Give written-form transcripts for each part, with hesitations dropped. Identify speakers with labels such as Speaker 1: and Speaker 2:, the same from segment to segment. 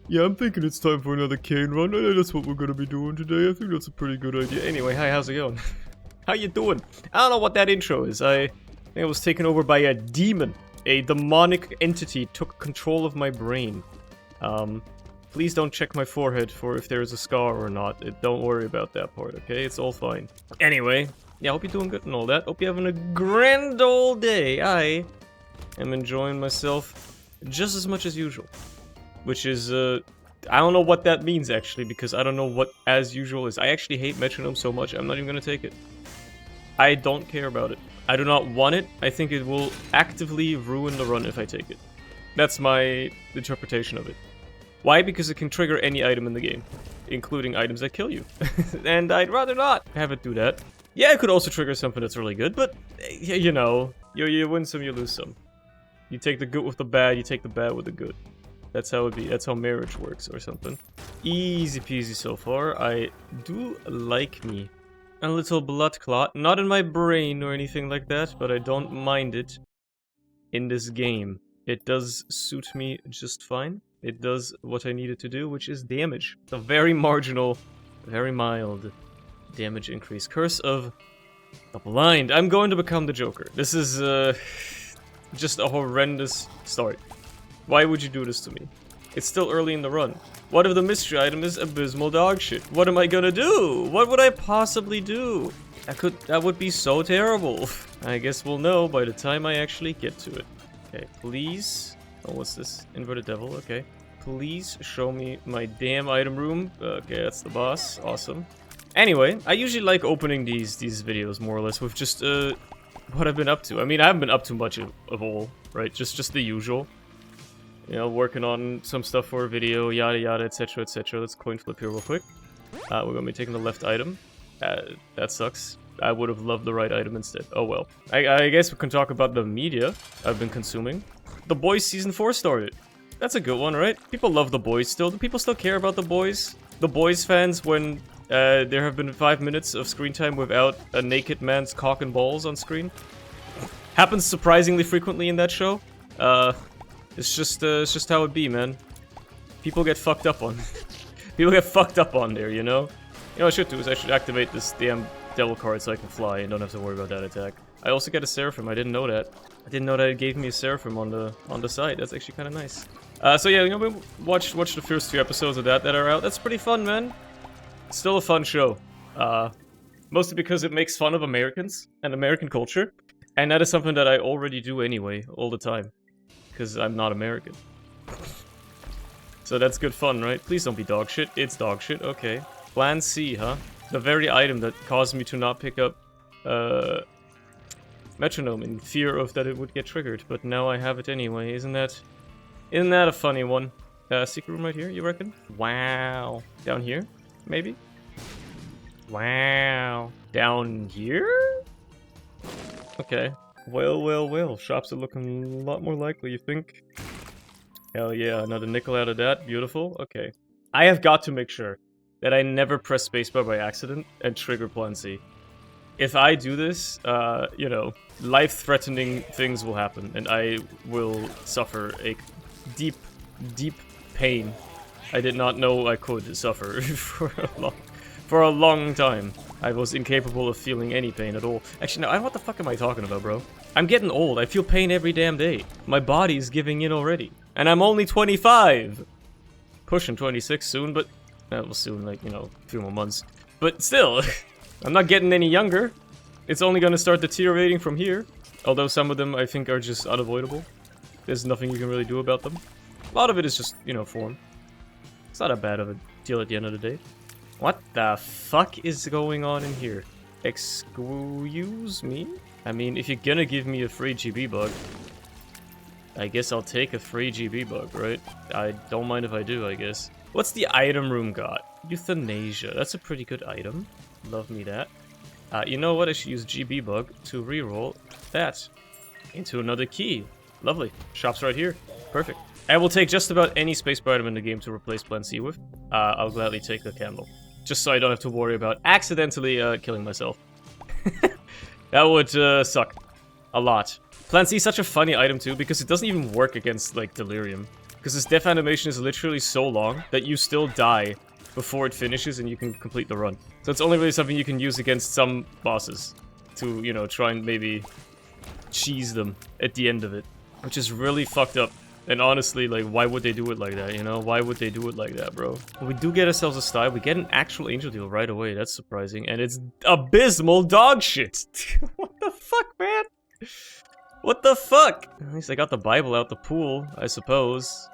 Speaker 1: Yeah, I'm thinking it's time for another Cain run. I know that's what we're gonna be doing today. I think that's a pretty good idea. Anyway, hi, how's it going? How you doing? I don't know what that intro is. I think I was taken over by a demon. A demonic entity took control of my brain. Please don't check my forehead for if there's a scar or not. Don't worry about that part, okay? It's all fine. Anyway, yeah, hope you're doing good and all that. Hope you're having a grand old day. I am enjoying myself just as much as usual. Which is, I don't know what that means, actually, because I don't know what as usual is. I actually hate metronome so much, I'm not even gonna take it. I don't care about it. I do not want it. I think it will actively ruin the run if I take it. That's my interpretation of it. Why? Because it can trigger any item in the game, including items that kill you. And I'd rather not have it do that. Yeah, it could also trigger something that's really good, but, you know, you win some, you lose some. You take the good with the bad, you take the bad with the good. That's how it be. That's how marriage works or something. Easy peasy so far. I do like me a little blood clot. Not in my brain or anything like that, but I don't mind it in this game. It does suit me just fine. It does what I need it to do, which is damage. It's a very marginal, very mild damage increase. Curse of the Blind. I'm going to become the Joker. This is just a horrendous start. Why would you do this to me? It's still early in the run. What if the mystery item is abysmal dog shit? What am I gonna do? What would I possibly do? That would be so terrible. I guess we'll know by the time I actually get to it. Okay, please. Oh, what's this? Inverted devil, okay. Please show me my damn item room. Okay, that's the boss. Awesome. Anyway, I usually like opening these videos more or less with just what I've been up to. I mean, I haven't been up to much of all, right? Just the usual. You know, working on some stuff for a video, yada yada, etc, etc. Let's coin flip here real quick. We're gonna be taking the left item. That sucks. I would have loved the right item instead. Oh well. I guess we can talk about the media I've been consuming. The Boys Season 4 started. That's a good one, right? People love The Boys still. Do people still care about The Boys? The Boys fans when there have been 5 minutes of screen time without a naked man's cock and balls on screen? Happens surprisingly frequently in that show. It's just how it be, man. People get fucked up on. People get fucked up on there, you know? You know what I should do is I should activate this damn devil card so I can fly and don't have to worry about that attack. I also get a Seraphim, I didn't know that. I didn't know that it gave me a Seraphim on the side. That's actually kind of nice. So yeah, you know, we watch the first 2 episodes of that are out. That's pretty fun, man. It's still a fun show. Mostly because it makes fun of Americans and American culture. And that is something that I already do anyway, all the time. Because I'm not American. So that's good fun, right? Please don't be dog shit. It's dog shit, okay. Plan C, huh? The very item that caused me to not pick up metronome in fear of that it would get triggered. But now I have it anyway. Isn't that a funny one? Secret room right here, you reckon? Wow. Down here? Maybe? Wow. Down here? Okay. Well, well, well. Shops are looking a lot more likely, you think? Hell yeah, another nickel out of that. Beautiful. Okay. I have got to make sure that I never press spacebar by accident and trigger Plan C. If I do this, you know, life-threatening things will happen, and I will suffer a deep, deep pain I did not know I could suffer for a long time. I was incapable of feeling any pain at all. Actually, no, what the fuck am I talking about, bro? I'm getting old. I feel pain every damn day. My body's giving in already. And I'm only 25! Pushing 26 soon, but... well, soon, like, you know, a few more months. But still, I'm not getting any younger. It's only gonna start deteriorating from here. Although some of them, I think, are just unavoidable. There's nothing you can really do about them. A lot of it is just, you know, form. It's not that bad of a deal at the end of the day. What the fuck is going on in here? Excuse me? I mean, if you're gonna give me a free GB bug, I guess I'll take a free GB bug, right? I don't mind if I do, I guess. What's the item room got? Euthanasia. That's a pretty good item. Love me that. You know what? I should use GB bug to reroll that into another key. Lovely. Shop's right here. Perfect. I will take just about any spacebar item in the game to replace Plan C with. I'll gladly take the candle. Just so I don't have to worry about accidentally killing myself. That would suck. A lot. Plan C is such a funny item too, because it doesn't even work against, like, Delirium. Because this death animation is literally so long that you still die before it finishes and you can complete the run. So it's only really something you can use against some bosses to, you know, try and maybe cheese them at the end of it. Which is really fucked up. And honestly, like, why would they do it like that, you know? Why would they do it like that, bro? Well, we do get ourselves a style. We get an actual angel deal right away. That's surprising. And it's abysmal dog shit. What the fuck, man? What the fuck? At least I got the Bible out the pool, I suppose.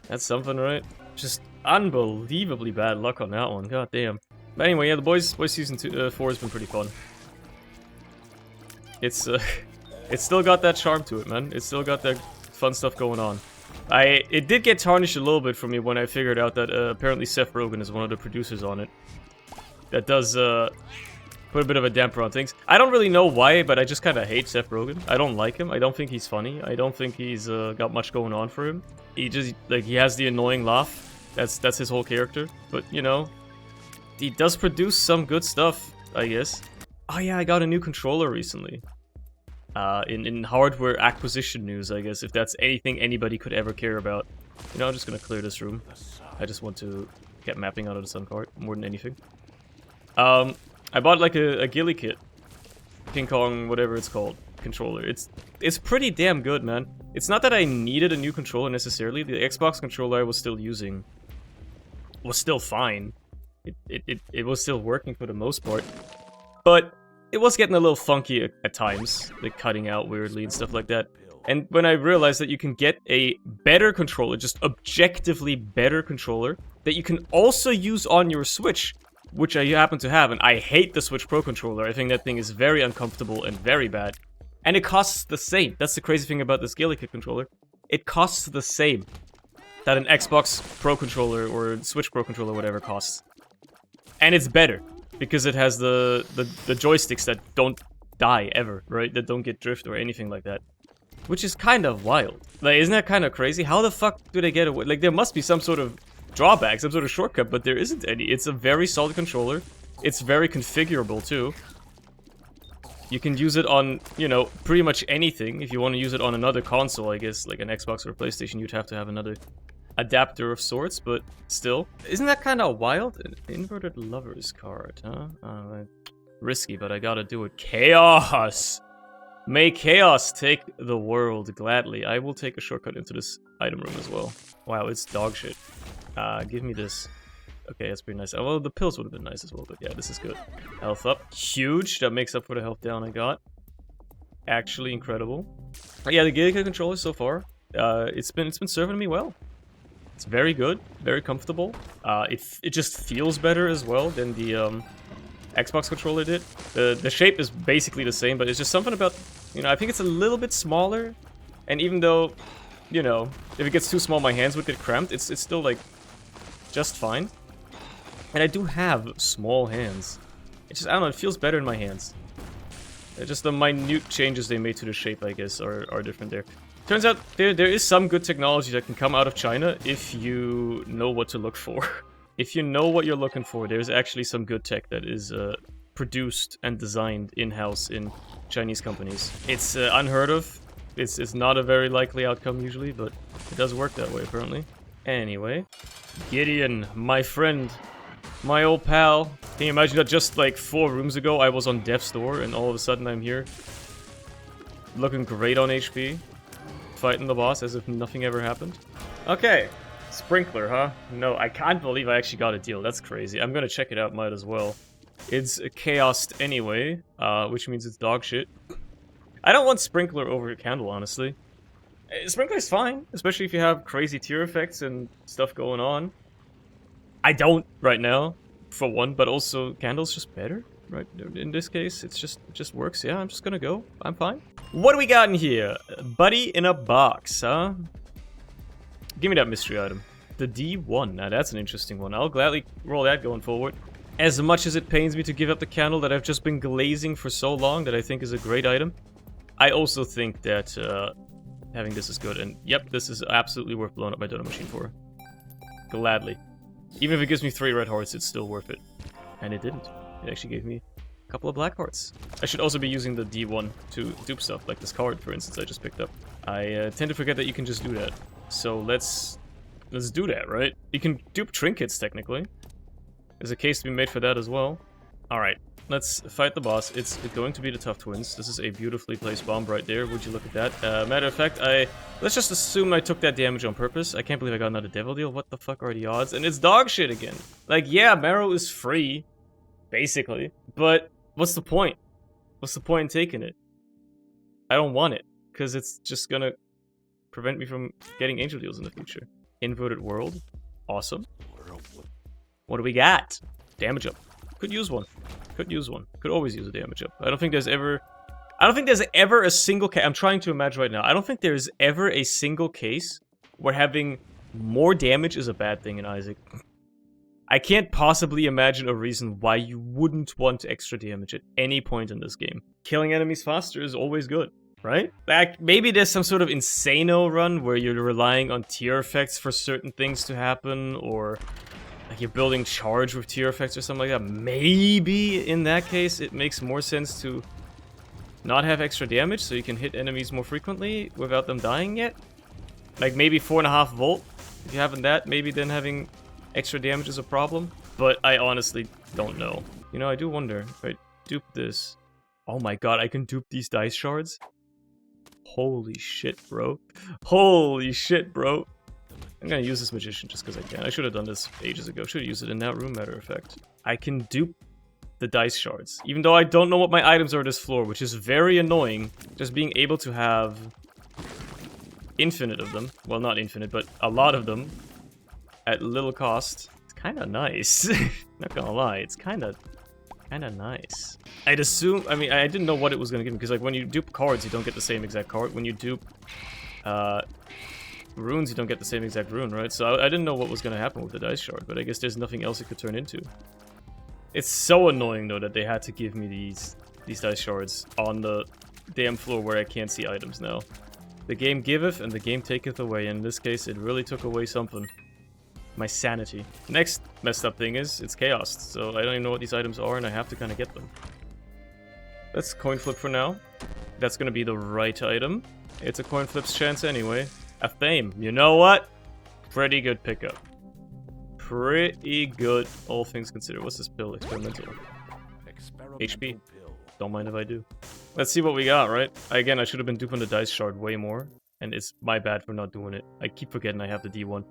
Speaker 1: That's something, right? Just unbelievably bad luck on that one. God damn. But anyway, yeah, the boys season 4 has been pretty fun. It's still got that charm to it, man. It's still got that fun stuff going on. It did get tarnished a little bit for me when I figured out that apparently Seth Rogen is one of the producers on it. That does put a bit of a damper on things. I don't really know why, but I just kind of hate Seth Rogen. I don't like him. I don't think he's funny. I don't think he's got much going on for him. He just, like, he has the annoying laugh. That's his whole character. But, you know, he does produce some good stuff, I guess. Oh yeah, I got a new controller recently. In hardware acquisition news, I guess, if that's anything anybody could ever care about. You know, I'm just gonna clear this room. I just want to get mapping out of the sun card, more than anything. I bought like a ghillie kit. King Kong, whatever it's called, controller. It's pretty damn good, man. It's not that I needed a new controller necessarily. The Xbox controller I was still using was still fine. It was still working for the most part. But it was getting a little funky at times, like cutting out weirdly and stuff like that. And when I realized that you can get a better controller, just objectively better controller, that you can also use on your Switch, which I happen to have, and I hate the Switch Pro controller. I think that thing is very uncomfortable and very bad. And it costs the same. That's the crazy thing about this ghillie kit controller. It costs the same that an Xbox Pro controller or Switch Pro controller, whatever, costs. And it's better. Because it has the joysticks that don't die ever, right? That don't get drift or anything like that. Which is kind of wild. Like, isn't that kind of crazy? How the fuck do they get away? Like, there must be some sort of drawback, some sort of shortcut, but there isn't any. It's a very solid controller. It's very configurable, too. You can use it on, you know, pretty much anything. If you want to use it on another console, I guess, like an Xbox or a PlayStation, you'd have to have another adapter of sorts, but still. Isn't that kind of wild? An inverted lover's card, huh? Risky, but I gotta do it. Chaos! May chaos take the world gladly. I will take a shortcut into this item room as well. Wow, it's dog shit. Give me this. Okay, that's pretty nice. Well, the pills would have been nice as well, but yeah, this is good. Health up. Huge. That makes up for the health down I got. Actually incredible. Yeah, the ghillie kit controller so far, it's been serving me well. It's very good, very comfortable. It just feels better as well than the Xbox controller did. The shape is basically the same, but it's just something about, you know, I think it's a little bit smaller. And even though, you know, if it gets too small, my hands would get cramped. It's still like just fine. And I do have small hands. It's just, I don't know, it feels better in my hands. Just the minute changes they made to the shape, I guess, are different there. Turns out there is some good technology that can come out of China if you know what to look for. If you know what you're looking for, there's actually some good tech that is produced and designed in-house in Chinese companies. It's unheard of. It's not a very likely outcome usually, but it does work that way apparently. Anyway, Gideon, my friend, my old pal. Can you imagine that just like 4 rooms ago I was on death's door and all of a sudden I'm here? Looking great on HP. Fighting the boss as if nothing ever happened. Okay, sprinkler, huh? No, I can't believe I actually got a deal. That's crazy. I'm gonna check it out, might as well. It's chaosed anyway, which means it's dog shit. I don't want sprinkler over candle, honestly. Sprinkler's fine, especially if you have crazy tear effects and stuff going on. I don't right now, for one, but also candle's just better, right? In this case, it just works. Yeah, I'm just gonna go. I'm fine. What do we got in here? Buddy in a box, huh? Give me that mystery item. The D1. Now that's an interesting one. I'll gladly roll that going forward. As much as it pains me to give up the candle that I've just been glazing for so long that I think is a great item, I also think that having this is good. And yep, this is absolutely worth blowing up my donut machine for. Gladly. Even if it gives me 3 red hearts, it's still worth it. And it didn't. It actually gave me couple of black hearts. I should also be using the D1 to dupe stuff, like this card, for instance, I just picked up. I tend to forget that you can just do that. So let's do that, right? You can dupe trinkets, technically. There's a case to be made for that as well. Alright, let's fight the boss. It's going to be the Tough Twins. This is a beautifully placed bomb right there. Would you look at that? Matter of fact, let's just assume I took that damage on purpose. I can't believe I got another devil deal. What the fuck are the odds? And it's dog shit again. Like, yeah, Marrow is free, basically. But what's the point? What's the point in taking it? I don't want it, because it's just gonna prevent me from getting angel deals in the future. Inverted world. Awesome. What do we got? Damage up. Could use one. Could use one. Could always use a damage up. I don't think there's ever a single case. I'm trying to imagine right now. I don't think there's ever a single case where having more damage is a bad thing in Isaac. I can't possibly imagine a reason why you wouldn't want extra damage at any point in this game. Killing enemies faster is always good, right? Like, maybe there's some sort of insano run where you're relying on tier effects for certain things to happen, or like you're building charge with tier effects or something like that. Maybe in that case it makes more sense to not have extra damage so you can hit enemies more frequently without them dying yet. Like maybe 4.5 volt. If you're having that, maybe then having extra damage is a problem. But I honestly don't know. You know, I do wonder if I dupe this. Oh my god, I can dupe these dice shards? Holy shit, bro. Holy shit, bro. I'm gonna use this magician just because I can. I should have done this ages ago. Should have used it in that room, matter of fact. I can dupe the dice shards. Even though I don't know what my items are on this floor, which is very annoying. Just being able to have infinite of them. Well, not infinite, but a lot of them at little cost. It's kind of nice. Not gonna lie, it's kind of nice. I'd assume, I mean, I didn't know what it was gonna give me, because like when you dupe cards, you don't get the same exact card. When you dupe runes, you don't get the same exact rune, right? So I didn't know what was gonna happen with the dice shard, but I guess there's nothing else it could turn into. It's so annoying though that they had to give me these dice shards on the damn floor where I can't see items now. The game giveth and the game taketh away, and in this case it really took away something. My sanity. Next messed up thing is, it's chaos, so I don't even know what these items are and I have to kind of get them. Let's coin flip for now. That's gonna be the right item. It's a coin flip's chance anyway. Athame. You know what? Pretty good pickup. Pretty good, all things considered. What's this pill? Experimental. HP. Don't mind if I do. Let's see what we got, right? Again, I should have been duping the dice shard way more, and it's my bad for not doing it. I keep forgetting I have the D1.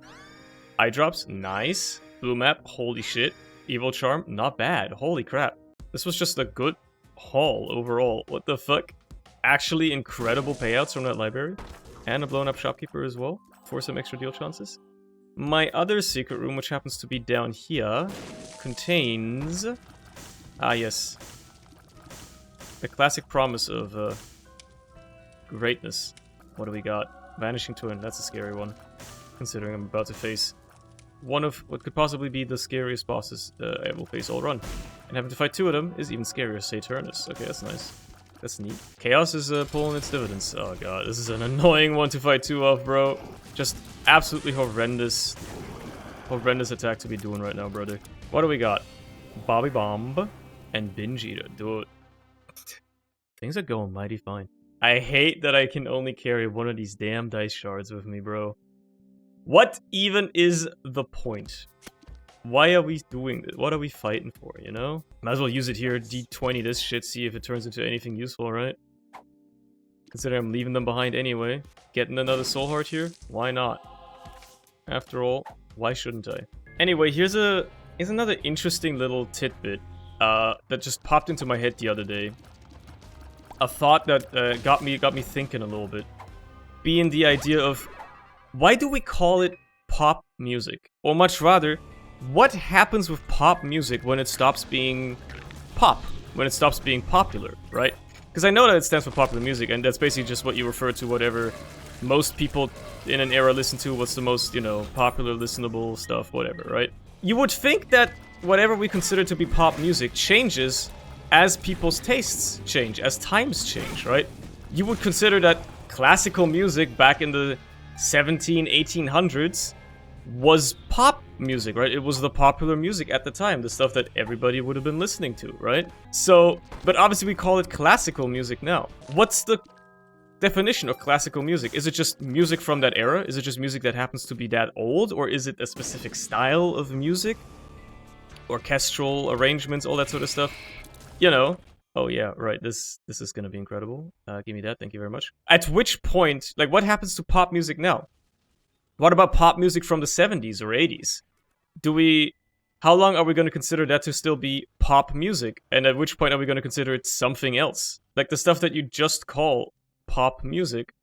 Speaker 1: Eye drops, nice. Blue map, holy shit. Evil charm, not bad. Holy crap. This was just a good haul overall. What the fuck? Actually incredible payouts from that library. And a blown up shopkeeper as well, for some extra deal chances. My other secret room, which happens to be down here, contains... Ah, yes. The classic promise of greatness. What do we got? Vanishing Twin, that's a scary one. Considering I'm about to face one of what could possibly be the scariest bosses I will face all run. And having to fight two of them is even scarier, Saturnus. Okay, that's nice. That's neat. Chaos is pulling its dividends. Oh god, this is an annoying one to fight two of, bro. Just absolutely horrendous attack to be doing right now, brother. What do we got? Bobby Bomb and Binge Eater. Dude. Things are going mighty fine. I hate that I can only carry one of these damn dice shards with me, bro. What even is the point? Why are we doing this? What are we fighting for, you know? Might as well use it here, D20 this shit, see if it turns into anything useful, right? Considering I'm leaving them behind anyway. Getting another soul heart here? Why not? After all, why shouldn't I? Anyway, here's another interesting little tidbit that just popped into my head the other day. A thought that got me thinking a little bit. Being the idea of, why do we call it pop music? Or much rather, what happens with pop music when it stops being pop? When it stops being popular, right? Because I know that it stands for popular music, and that's basically just what you refer to whatever most people in an era listen to, what's the most, you know, popular, listenable stuff, whatever, right? You would think that whatever we consider to be pop music changes as people's tastes change, as times change, right? You would consider that classical music back in the 1800s was pop music, right? It was the popular music at the time, the stuff that everybody would have been listening to, right? So, but obviously we call it classical music now. What's the definition of classical music? Is it just music from that era? Is it just music that happens to be that old? Or is it a specific style of music? Orchestral arrangements, all that sort of stuff? You know. Oh yeah, right, this is gonna be incredible. Give me that, thank you very much. At which point, like, what happens to pop music now? What about pop music from the 70s or 80s? How long are we gonna consider that to still be pop music? And at which point are we gonna consider it something else? Like, the stuff that you just call pop music,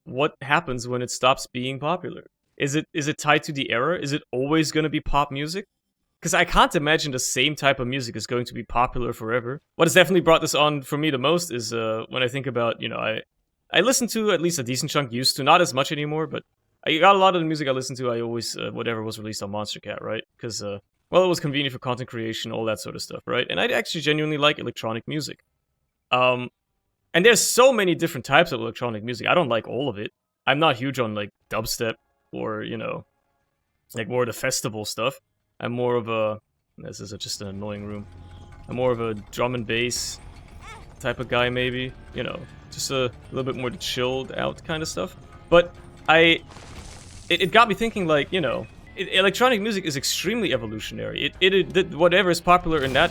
Speaker 1: what happens when it stops being popular? Is it tied to the era? Is it always gonna be pop music? Because I can't imagine the same type of music is going to be popular forever. What has definitely brought this on for me the most is when I think about, you know, I listen to at least a decent chunk, used to, not as much anymore, but I got a lot of the music I listen to, I always, whatever was released on Monster Cat, right? Because, well, it was convenient for content creation, all that sort of stuff, right? And I actually genuinely like electronic music. And there's so many different types of electronic music. I don't like all of it. I'm not huge on, like, dubstep or, you know, like, more of the festival stuff. I'm more of a... This is just an annoying room. I'm more of a drum and bass type of guy, maybe. You know, just a little bit more chilled out kind of stuff. But it got me thinking, like, you know, electronic music is extremely evolutionary. Whatever is popular in that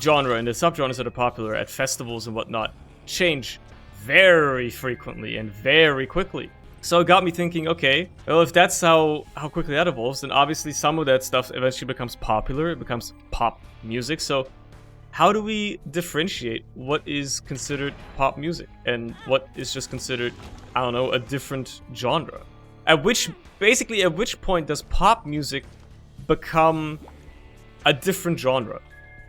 Speaker 1: genre and the subgenres that are popular at festivals and whatnot change very frequently and very quickly. So it got me thinking, okay, well, if that's how quickly that evolves, then obviously some of that stuff eventually becomes popular, it becomes pop music. So how do we differentiate what is considered pop music and what is just considered, I don't know, a different genre? At which point does pop music become a different genre,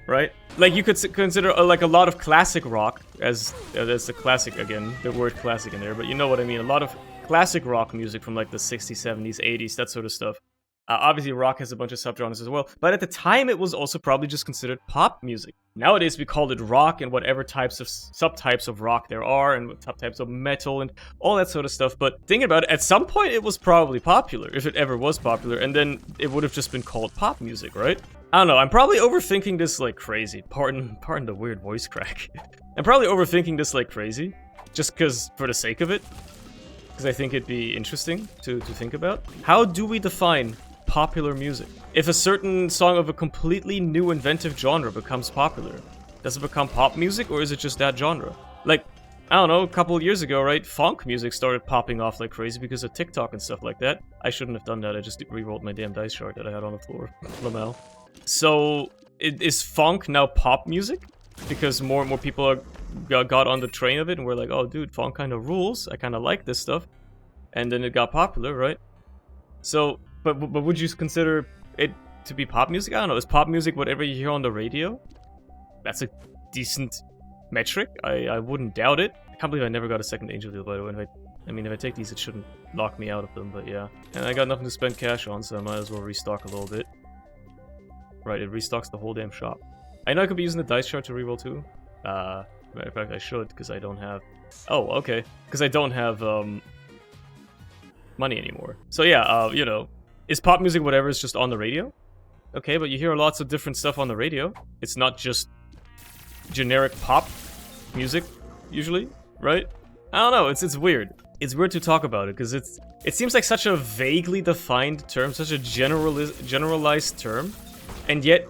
Speaker 1: right? Like, you could consider like a lot of classic rock as there's the classic again, the word classic in there, but you know what I mean. A lot of classic rock music from like the 60s, 70s, 80s, that sort of stuff. Obviously, rock has a bunch of subgenres as well, but at the time it was also probably just considered pop music. Nowadays, we call it rock and whatever types of subtypes of rock there are, and subtypes of metal and all that sort of stuff. But thinking about it, at some point it was probably popular, if it ever was popular, and then it would have just been called pop music, right? I don't know, I'm probably overthinking this like crazy. Pardon the weird voice crack. I'm probably overthinking this like crazy, just because for the sake of it. Because I think it'd be interesting to think about. How do we define popular music? If a certain song of a completely new inventive genre becomes popular, does it become pop music or is it just that genre? Like, I don't know, a couple of years ago, right, funk music started popping off like crazy because of TikTok and stuff like that. I shouldn't have done that, I just re-rolled my damn dice shard that I had on the floor. Lamel. So, is funk now pop music? Because more and more people got on the train of it and were like, oh dude, funk kind of rules, I kind of like this stuff. And then it got popular, right? So, but would you consider it to be pop music? I don't know, is pop music whatever you hear on the radio? That's a decent metric, I wouldn't doubt it. I can't believe I never got a second angel deal, by the way. If I take these, it shouldn't lock me out of them, but yeah. And I got nothing to spend cash on, so I might as well restock a little bit. Right, it restocks the whole damn shop. I know I could be using the dice chart to reroll too. Matter of fact, I should, because I don't have... Oh, okay. Because I don't have, money anymore. So yeah, you know, is pop music whatever is just on the radio? Okay, but you hear lots of different stuff on the radio. It's not just generic pop music, usually, right? I don't know, it's weird. It's weird to talk about it, because it seems like such a vaguely defined term, such a generalized term, and yet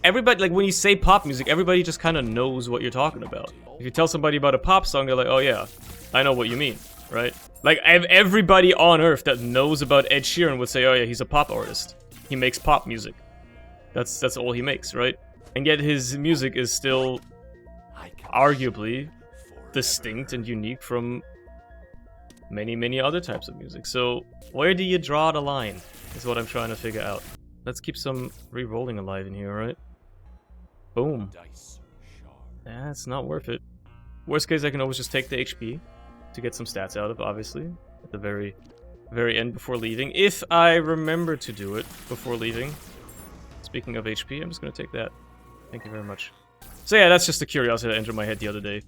Speaker 1: everybody, like, when you say pop music, everybody just kind of knows what you're talking about. If you tell somebody about a pop song, they're like, oh yeah, I know what you mean, right? Like, everybody on Earth that knows about Ed Sheeran would say, oh yeah, he's a pop artist. He makes pop music. That's all he makes, right? And yet his music is still arguably distinct and unique from many other types of music. So where do you draw the line is what I'm trying to figure out. Let's keep some re-rolling alive in here, right? Boom. That's not worth it. Worst case, I can always just take the HP to get some stats out of, obviously, at the very end before leaving. If I remember to do it before leaving. Speaking of HP, I'm just going to take that. Thank you very much. So yeah, that's just a curiosity that entered my head the other day.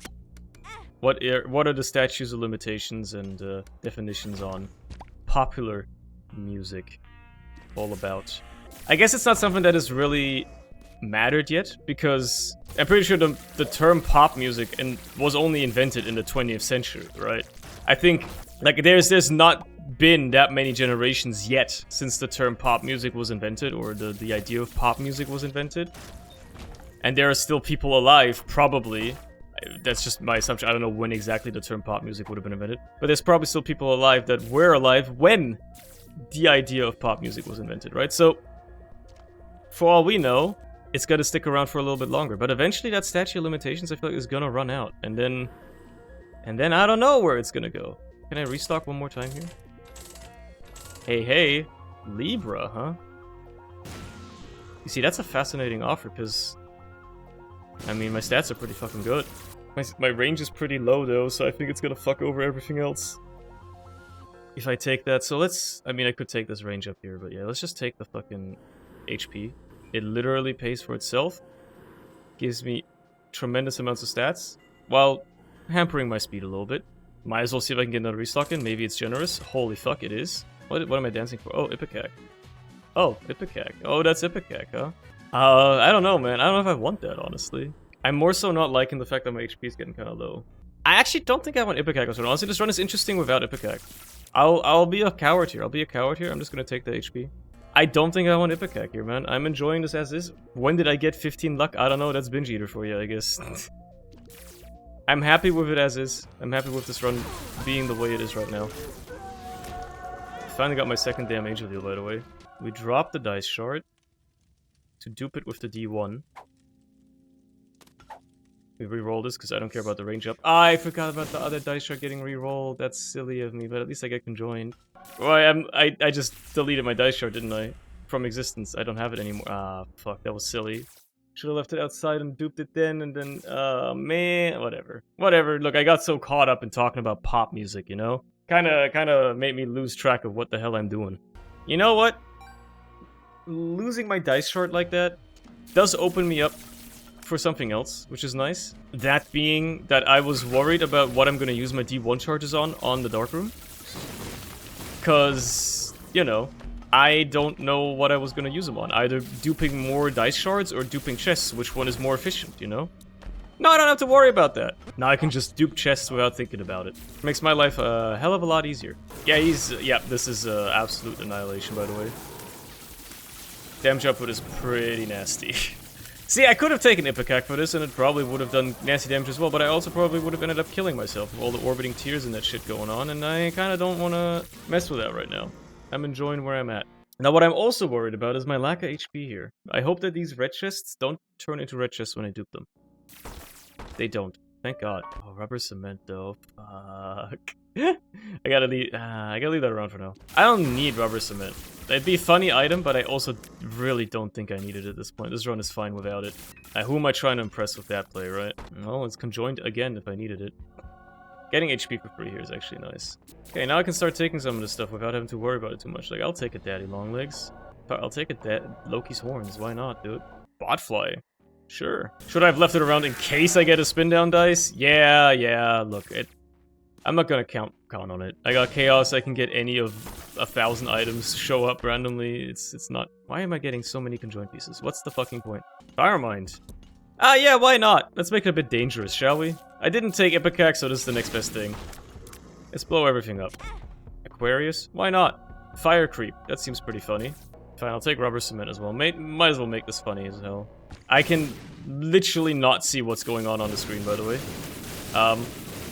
Speaker 1: What are the statutes of limitations and definitions on popular music all about? I guess it's not something that has really mattered yet, because I'm pretty sure the term pop music was only invented in the 20th century, right? I think, like, there's not been that many generations yet since the term pop music was invented, or the idea of pop music was invented. And there are still people alive, probably. That's just my assumption. I don't know when exactly the term pop music would have been invented. But there's probably still people alive that were alive when the idea of pop music was invented, right? So, for all we know, it's gonna stick around for a little bit longer. But eventually that statute of limitations, I feel like, is gonna run out. And then I don't know where it's gonna go. Can I restock one more time here? Hey, Libra, huh? You see, that's a fascinating offer, because, I mean, my stats are pretty fucking good. My range is pretty low, though, so I think it's gonna fuck over everything else. If I take that, so let's... I mean, I could take this range up here, but yeah, let's just take the fucking HP. It literally pays for itself. Gives me tremendous amounts of stats, while hampering my speed a little bit. Might as well see if I can get another restock in. Maybe it's generous. Holy fuck, it is. What am I dancing for? Oh, Ipecac. Oh, Ipecac. Oh, that's Ipecac, huh? I don't know, man. I don't know if I want that, honestly. I'm more so not liking the fact that my HP is getting kind of low. I actually don't think I want Ipecac. Honestly, this run is interesting without Ipecac. I'll be a coward here. I'm just gonna take the HP. I don't think I want Ipecac here, man. I'm enjoying this as is. When did I get 15 luck? I don't know. That's Binge Eater for you, I guess. I'm happy with it as is. I'm happy with this run being the way it is right now. Finally got my second damn angel deal, by the way. We dropped the dice shard to dupe it with the D1. We re-roll this because I don't care about the range up. I forgot about the other dice shard getting re-rolled. That's silly of me, but at least I get conjoined. Well, I just deleted my dice shard, didn't I? From existence. I don't have it anymore. Ah, fuck, that was silly. Should have left it outside and duped it then, and then, man, whatever. Whatever, look, I got so caught up in talking about pop music, you know? Kinda made me lose track of what the hell I'm doing. You know what? Losing my dice shard like that does open me up for something else, which is nice. That being that I was worried about what I'm gonna use my D1 charges on the darkroom. Cause, you know, I don't know what I was gonna use them on. Either duping more dice shards or duping chests, which one is more efficient, you know? No, I don't have to worry about that. Now I can just dupe chests without thinking about it. Makes my life a hell of a lot easier. Yeah, yeah, this is absolute annihilation, by the way. Damage output is pretty nasty. See, I could have taken Ipecac for this, and it probably would have done nasty damage as well, but I also probably would have ended up killing myself with all the orbiting tears and that shit going on, and I kind of don't want to mess with that right now. I'm enjoying where I'm at. Now, what I'm also worried about is my lack of HP here. I hope that these red chests don't turn into red chests when I dupe them. They don't. Thank God. Oh, rubber cement, though. Fuck. I gotta leave that around for now. I don't need rubber cement. It'd be a funny item, but I also really don't think I need it at this point. This run is fine without it. Who am I trying to impress with that play, right? Well, it's conjoined again if I needed it. Getting HP for free here is actually nice. Okay, now I can start taking some of this stuff without having to worry about it too much. Like, I'll take a daddy long legs. I'll take a Loki's horns. Why not, dude? Botfly. Sure. Should I have left it around in case I get a spin down dice? Yeah, look, I'm not gonna count on it. I got chaos, I can get any of 1,000 items show up randomly. It's not... Why am I getting so many conjoined pieces? What's the fucking point? Firemind. Ah, yeah, why not? Let's make it a bit dangerous, shall we? I didn't take Ipecac, so this is the next best thing. Let's blow everything up. Aquarius? Why not? Fire creep. That seems pretty funny. Fine, I'll take rubber cement as well. Might as well make this funny as hell. I can literally not see what's going on the screen, by the way.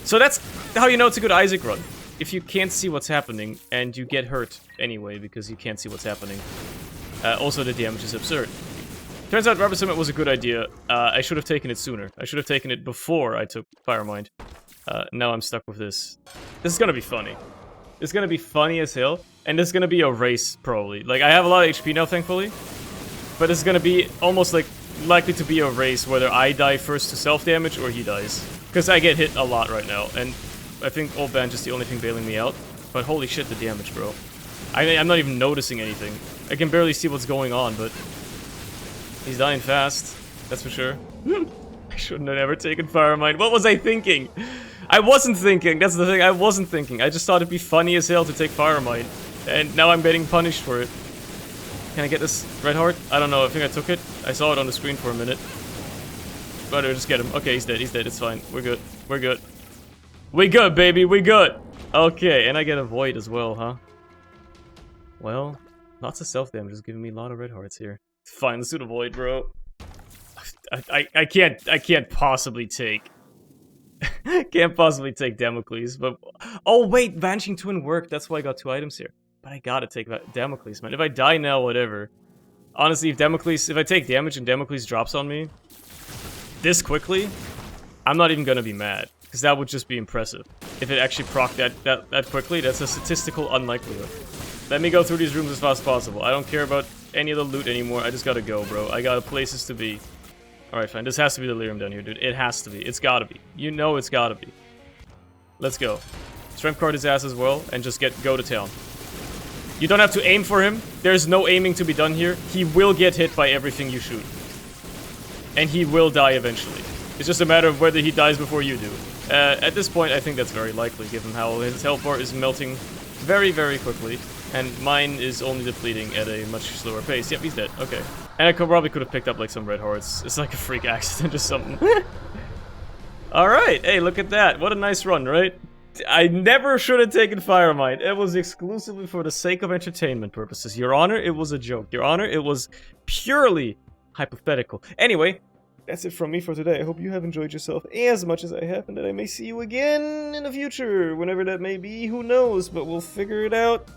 Speaker 1: So that's how you know it's a good Isaac run. If you can't see what's happening, and you get hurt anyway because you can't see what's happening. Also, the damage is absurd. Turns out rubber cement was a good idea. I should have taken it sooner. I should have taken it before I took Firemind. Now I'm stuck with this. This is gonna be funny. It's gonna be funny as hell. And this is gonna be a race, probably. Like, I have a lot of HP now, thankfully. But it's gonna be almost like likely to be a race, whether I die first to self-damage or he dies. Because I get hit a lot right now, and I think Old Banj is the only thing bailing me out. But holy shit, the damage, bro. I'm not even noticing anything. I can barely see what's going on, but... He's dying fast, that's for sure. I shouldn't have ever taken Firemind. What was I thinking? I wasn't thinking, that's the thing, I wasn't thinking. I just thought it'd be funny as hell to take Firemind. And now I'm getting punished for it. Can I get this red heart? I don't know, I think I took it. I saw it on the screen for a minute. But just get him. Okay, he's dead. He's dead. It's fine. We're good. We're good. We good, baby. We good. Okay, and I get a void as well, huh? Well, lots of self-damage is giving me a lot of red hearts here. Fine, let's do the void, bro. I can't possibly take... can't possibly take Damocles, but... Oh, wait, Vanishing Twin worked. That's why I got 2 items here. But I gotta take Damocles, man. If I die now, whatever. Honestly, if I take damage and Damocles drops on me this quickly, I'm not even gonna be mad. Because that would just be impressive. If it actually proc that quickly, that's a statistical unlikelihood. Let me go through these rooms as fast as possible. I don't care about any of the loot anymore. I just gotta go, bro. I got places to be. Alright, fine. This has to be Delirium down here, dude. It has to be. It's gotta be. You know it's gotta be. Let's go. Strength card his ass as well, and just go to town. You don't have to aim for him. There's no aiming to be done here. He will get hit by everything you shoot. And he will die eventually. It's just a matter of whether he dies before you do. At this point, I think that's very likely, given how his health bar is melting very, very quickly. And mine is only depleting at a much slower pace. Yep, he's dead. Okay. And I probably could have picked up, like, some red hearts. It's like a freak accident or something. Alright, hey, look at that. What a nice run, right? I never should have taken Fire Mine. It was exclusively for the sake of entertainment purposes. Your Honor, it was a joke. Your Honor, it was purely hypothetical. Anyway, that's it from me for today. I hope you have enjoyed yourself as much as I have, and that I may see you again in the future. Whenever that may be, who knows? But we'll figure it out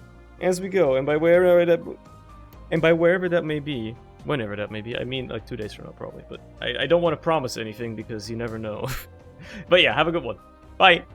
Speaker 1: as we go. And by wherever that may be, whenever that may be, I mean like 2 days from now probably. But I don't want to promise anything because you never know. But yeah, have a good one. Bye!